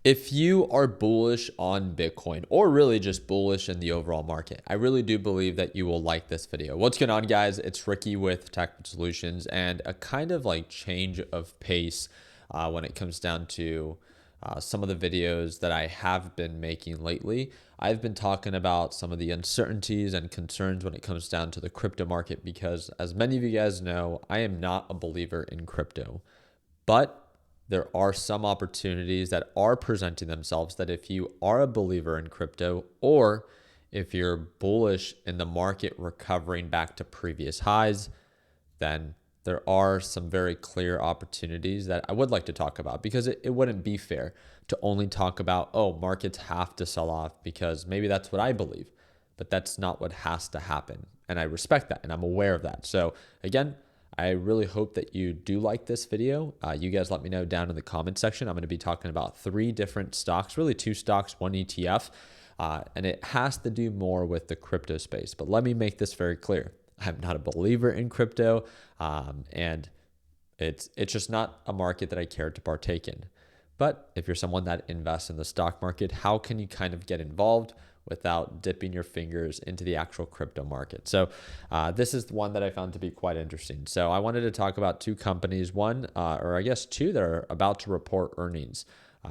If you are bullish on Bitcoin or really just bullish in the overall market, I really do believe that you will like this video. What's going on, guys? It's Ricky with Tech Solutions, and a kind of like change of pace when it comes down to some of the videos that I have been making lately. I've been talking about some of the uncertainties and concerns when it comes down to the crypto market because, as many of you guys know, I am not a believer in crypto. But there are some opportunities that are presenting themselves that if you are a believer in crypto or if you're bullish in the market recovering back to previous highs, then there are some very clear opportunities that I would like to talk about because it wouldn't be fair to only talk about, oh, markets have to sell off because maybe that's what I believe, but that's not what has to happen. And I respect that and I'm aware of that. So again, I really hope that you do like this video. You guys let me know down in the comment section. I'm going to be talking about 3 different stocks, really 2 stocks, 1 ETF, and it has to do more with the crypto space. But let me make this very clear. I'm not a believer in crypto, and it's just not a market that I care to partake in. But if you're someone that invests in the stock market, how can you kind of get involved without dipping your fingers into the actual crypto market? So this is one that I found to be quite interesting. So I wanted to talk about 2 companies, one, or I guess 2 that are about to report earnings.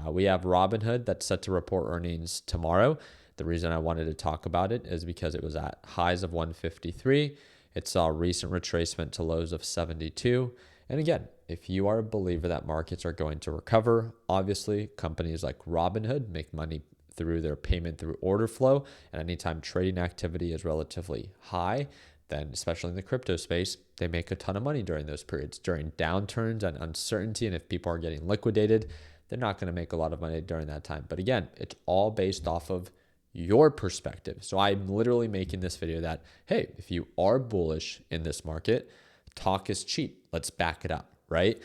We have Robinhood that's set to report earnings tomorrow. The reason I wanted to talk about it is because it was at highs of 153. It saw recent retracement to lows of 72. And again, if you are a believer that markets are going to recover, obviously companies like Robinhood make money through their payment through order flow. And anytime trading activity is relatively high, then especially in the crypto space, they make a ton of money during those periods. During downturns and uncertainty, and if people are getting liquidated, they're not going to make a lot of money during that time. But again, it's all based off of your perspective. So I'm literally making this video that, hey, if you are bullish in this market, talk is cheap. Let's back it up, right?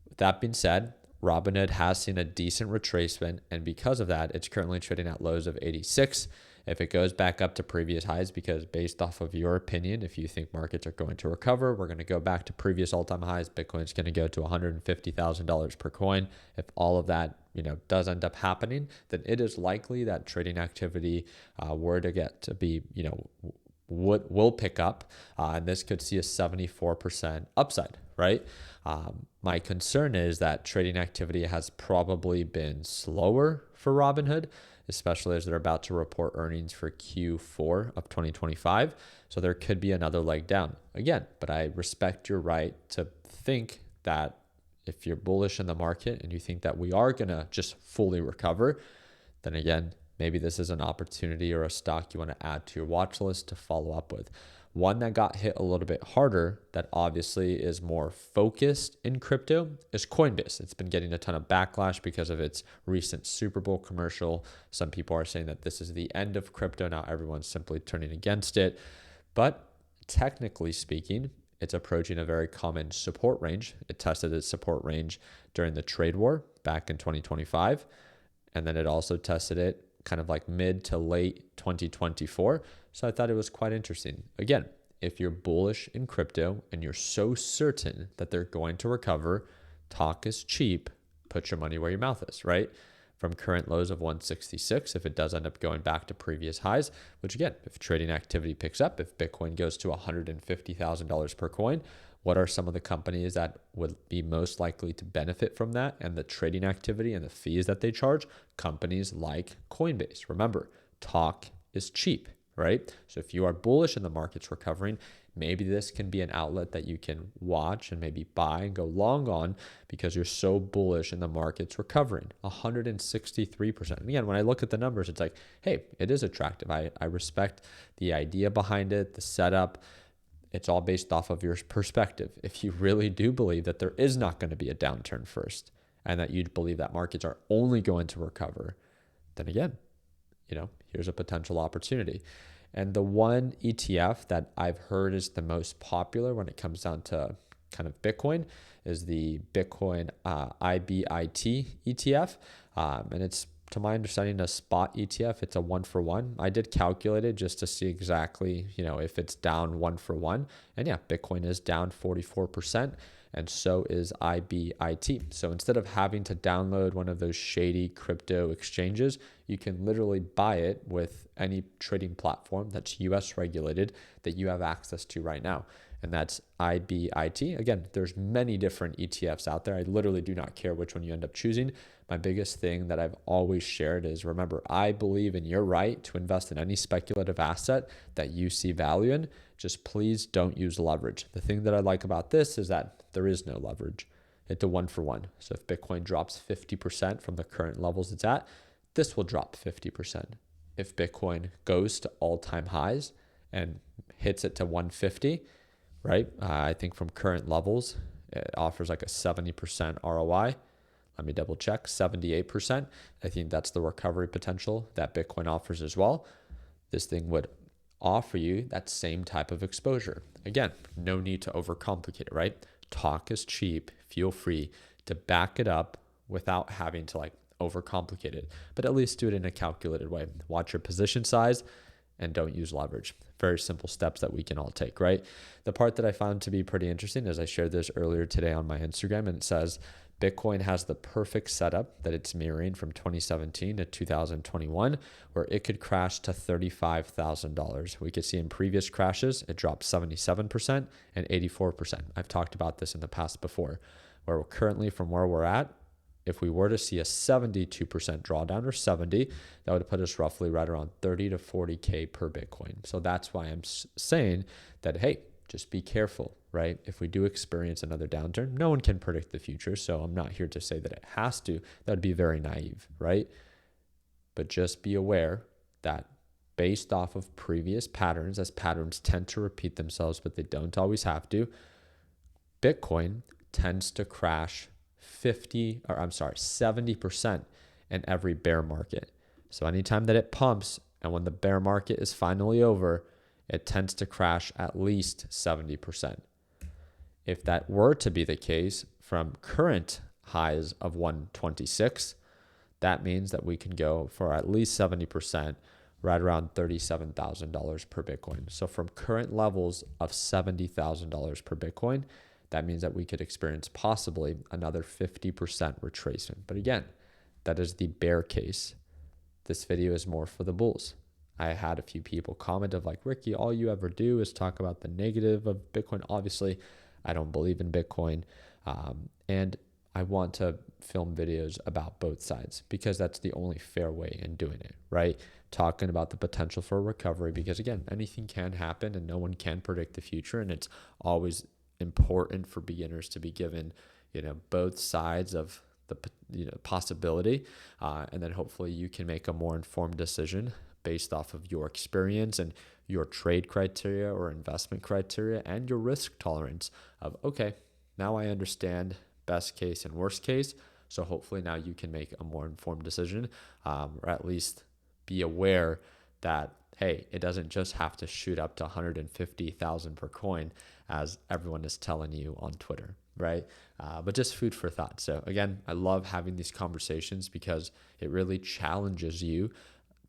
With that being said, Robinhood has seen a decent retracement, and because of that, it's currently trading at lows of 86. If it goes back up to previous highs, because based off of your opinion, if you think markets are going to recover, we're going to go back to previous all-time highs. Bitcoin's going to go to $150,000 per coin. If all of that, does end up happening, then it is likely that trading activity were to get to be, will pick up, and this could see a 74% upside, right? My concern is that trading activity has probably been slower for Robinhood, especially as they're about to report earnings for Q4 of 2025. So there could be another leg down again, but I respect your right to think that if you're bullish in the market and you think that we are going to just fully recover, then again, maybe this is an opportunity or a stock you want to add to your watch list to follow up with. One that got hit a little bit harder that obviously is more focused in crypto is Coinbase. It's been getting a ton of backlash because of its recent Super Bowl commercial. Some people are saying that this is the end of crypto. Now everyone's simply turning against it. But technically speaking, it's approaching a very common support range. It tested its support range during the trade war back in 2025. And then it also tested it kind of like mid to late 2024. So I thought it was quite interesting. Again, if you're bullish in crypto and you're so certain that they're going to recover, talk is cheap, put your money where your mouth is, right? From current lows of 166, if it does end up going back to previous highs, which again, if trading activity picks up, if Bitcoin goes to $150,000 per coin, what are some of the companies that would be most likely to benefit from that and the trading activity and the fees that they charge? Companies like Coinbase. Remember, talk is cheap, right? So if you are bullish and the market's recovering, maybe this can be an outlet that you can watch and maybe buy and go long on because you're so bullish and the market's recovering. 163%. And again, when I look at the numbers, it's like, hey, it is attractive. I respect the idea behind it, the setup. It's all based off of your perspective. If you really do believe that there is not going to be a downturn first and that you believe that markets are only going to recover, then again, here's a potential opportunity. And the one ETF that I've heard is the most popular when it comes down to kind of Bitcoin is the Bitcoin IBIT ETF. And it's, to my understanding, a spot ETF. It's a 1-for-1. I did calculate it just to see exactly, if it's down 1-for-1. And yeah, Bitcoin is down 44%. and so is IBIT. So instead of having to download one of those shady crypto exchanges, you can literally buy it with any trading platform that's US regulated that you have access to right now. And that's IBIT. Again, there's many different ETFs out there. I literally do not care which one you end up choosing. My biggest thing that I've always shared is, remember, I believe in your right to invest in any speculative asset that you see value in. Just please don't use leverage. The thing that I like about this is that there is no leverage. It's a 1-for-1. So if Bitcoin drops 50% from the current levels it's at, this will drop 50%. If Bitcoin goes to all-time highs and hits it to 150, right? I think from current levels, it offers like a 70% ROI. Let me double check, 78%. I think that's the recovery potential that Bitcoin offers as well. This thing would offer you that same type of exposure. Again, no need to overcomplicate it, right? Talk is cheap. Feel free to back it up without having to like overcomplicate it, but at least do it in a calculated way. Watch your position size and don't use leverage. Very simple steps that we can all take, right? The part that I found to be pretty interesting is I shared this earlier today on my Instagram, and it says Bitcoin has the perfect setup that it's mirroring from 2017 to 2021, where it could crash to $35,000. We could see in previous crashes, it dropped 77% and 84%. I've talked about this in the past before, where we're currently from where we're at, if we were to see a 72% drawdown or 70, that would put us roughly right around 30 to 40K per Bitcoin. So that's why I'm saying that, hey, just be careful, right? If we do experience another downturn, no one can predict the future. So I'm not here to say that it has to. That would be very naive, right? But just be aware that based off of previous patterns, as patterns tend to repeat themselves, but they don't always have to, Bitcoin tends to crash 70% in every bear market. So anytime that it pumps and when the bear market is finally over, it tends to crash at least 70%. If that were to be the case from current highs of 126, that means that we can go for at least 70%, right around $37,000 per Bitcoin. So from current levels of $70,000 per Bitcoin, that means that we could experience possibly another 50% retracement. But again, that is the bear case. This video is more for the bulls. I had a few people comment of like, Ricky, all you ever do is talk about the negative of Bitcoin. Obviously, I don't believe in Bitcoin. And I want to film videos about both sides because that's the only fair way in doing it, right? Talking about the potential for recovery because again, anything can happen and no one can predict the future. And it's always important for beginners to be given, both sides of the possibility. And then hopefully you can make a more informed decision based off of your experience and your trade criteria or investment criteria and your risk tolerance of, okay, now I understand best case and worst case. So hopefully now you can make a more informed decision, or at least be aware that, hey, it doesn't just have to shoot up to 150,000 per coin as everyone is telling you on Twitter, right? But just food for thought. So again, I love having these conversations because it really challenges you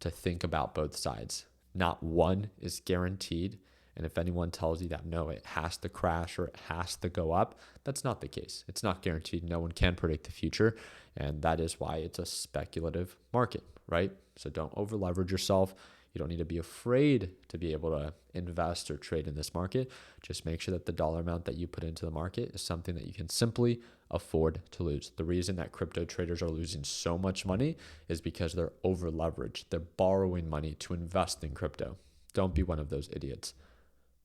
to think about both sides. Not one is guaranteed. And if anyone tells you that, no, it has to crash or it has to go up, that's not the case. It's not guaranteed. No one can predict the future. And that is why it's a speculative market, right? So don't over leverage yourself. You don't need to be afraid to be able to invest or trade in this market. Just make sure that the dollar amount that you put into the market is something that you can simply afford to lose. The reason that crypto traders are losing so much money is because they're over leveraged. They're borrowing money to invest in crypto. Don't be one of those idiots.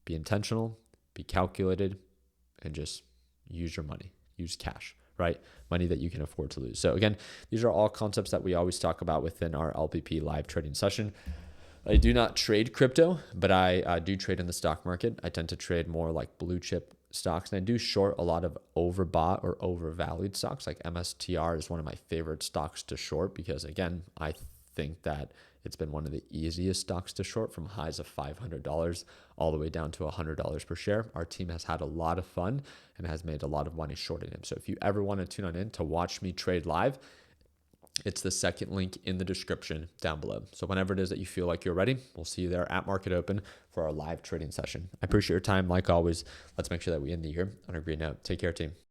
Be intentional, be calculated, and just use your money. Use cash, right? Money that you can afford to lose. So again, these are all concepts that we always talk about within our LPP live trading session. I do not trade crypto, but I do trade in the stock market. I tend to trade more like blue chip stocks, and I do short a lot of overbought or overvalued stocks. Like MSTR is one of my favorite stocks to short because, again, I think that it's been one of the easiest stocks to short from highs of $500 all the way down to $100 per share. Our team has had a lot of fun and has made a lot of money shorting him. So if you ever want to tune on in to watch me trade live, it's the second link in the description down below. So whenever it is that you feel like you're ready, we'll see you there at market open for our live trading session. I appreciate your time. Like always, let's make sure that we end the year on a green note. Take care, team.